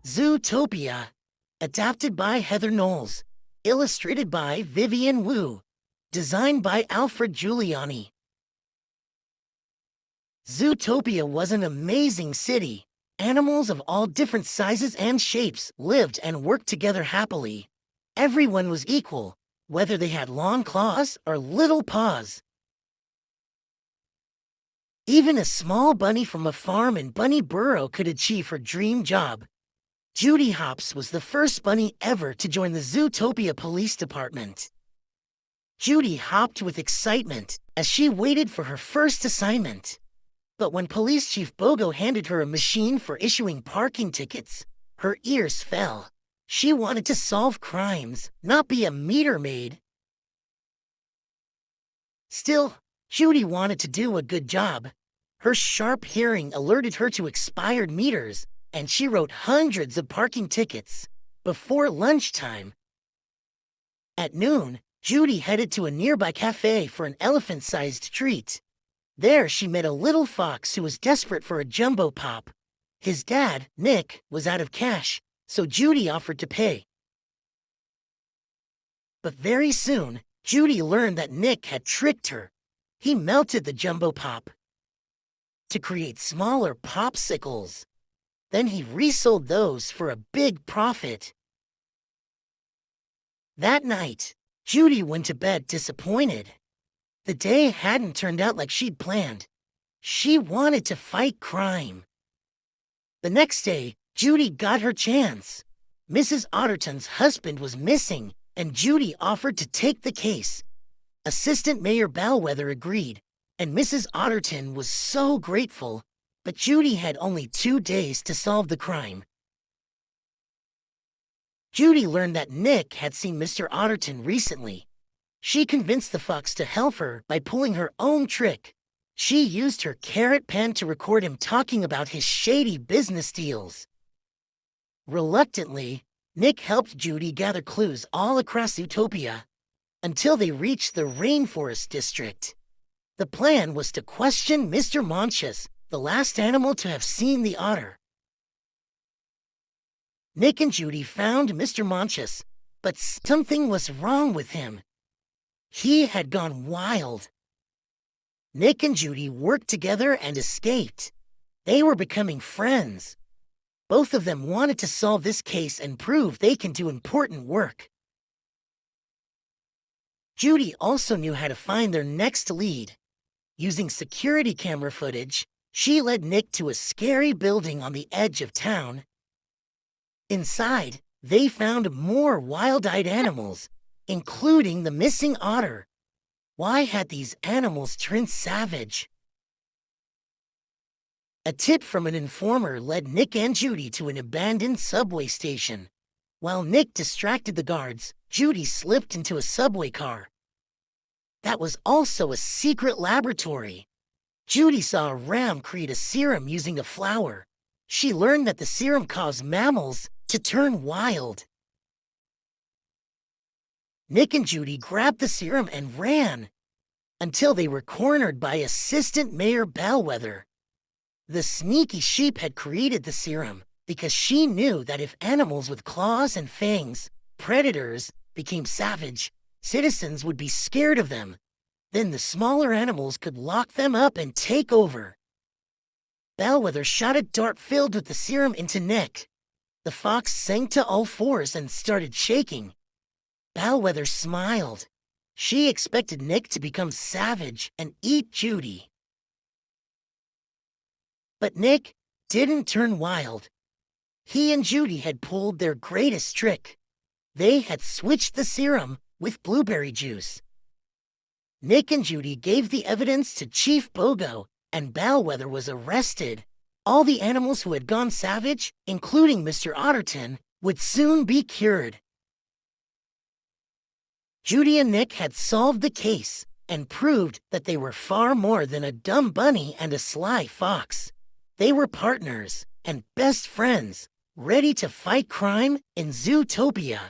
Zootopia, adapted by Heather Knowles, illustrated by Vivian Wu, designed by Alfred Giuliani. Zootopia was an amazing city. Animals of all different sizes and shapes lived and worked together happily. Everyone was equal, whether they had long claws or little paws. Even a small bunny from a farm in Bunny Burrow could achieve her dream job. Judy Hopps was the first bunny ever to join the Zootopia Police Department. Judy hopped with excitement as she waited for her first assignment. But when Police Chief Bogo handed her a machine for issuing parking tickets, her ears fell. She wanted to solve crimes, not be a meter maid. Still, Judy wanted to do a good job. Her sharp hearing alerted her to expired meters, and she wrote hundreds of parking tickets before lunchtime. At noon, Judy headed to a nearby cafe for an elephant-sized treat. There she met a little fox who was desperate for a jumbo pop. His dad, Nick, was out of cash, so Judy offered to pay. But very soon, Judy learned that Nick had tricked her. He melted the jumbo pop to create smaller popsicles. Then he resold those for a big profit. That night, Judy went to bed disappointed. The day hadn't turned out like she'd planned. She wanted to fight crime. The next day, Judy got her chance. Mrs. Otterton's husband was missing, and Judy offered to take the case. Assistant Mayor Bellwether agreed, and Mrs. Otterton was so grateful, but Judy had only 2 days to solve the crime. Judy learned that Nick had seen Mr. Otterton recently. She convinced the fox to help her by pulling her own trick. She used her carrot pen to record him talking about his shady business deals. Reluctantly, Nick helped Judy gather clues all across Zootopia until they reached the Rainforest District. The plan was to question Mr. Monches, the last animal to have seen the otter. Nick and Judy found Mr. Monches, but something was wrong with him. He had gone wild. Nick and Judy worked together and escaped. They were becoming friends. Both of them wanted to solve this case and prove they can do important work. Judy also knew how to find their next lead. Using security camera footage, she led Nick to a scary building on the edge of town. Inside, they found more wild-eyed animals, including the missing otter. Why had these animals turned savage? A tip from an informer led Nick and Judy to an abandoned subway station. While Nick distracted the guards, Judy slipped into a subway car. That was also a secret laboratory. Judy saw a ram create a serum using a flower. She learned that the serum caused mammals to turn wild. Nick and Judy grabbed the serum and ran until they were cornered by Assistant Mayor Bellwether. The sneaky sheep had created the serum because she knew that if animals with claws and fangs, predators, became savage, citizens would be scared of them. Then the smaller animals could lock them up and take over. Bellwether shot a dart filled with the serum into Nick. The fox sank to all fours and started shaking. Bellwether smiled. She expected Nick to become savage and eat Judy. But Nick didn't turn wild. He and Judy had pulled their greatest trick. They had switched the serum with blueberry juice. Nick and Judy gave the evidence to Chief Bogo, and Bellwether was arrested. All the animals who had gone savage, including Mr. Otterton, would soon be cured. Judy and Nick had solved the case and proved that they were far more than a dumb bunny and a sly fox. They were partners and best friends, ready to fight crime in Zootopia.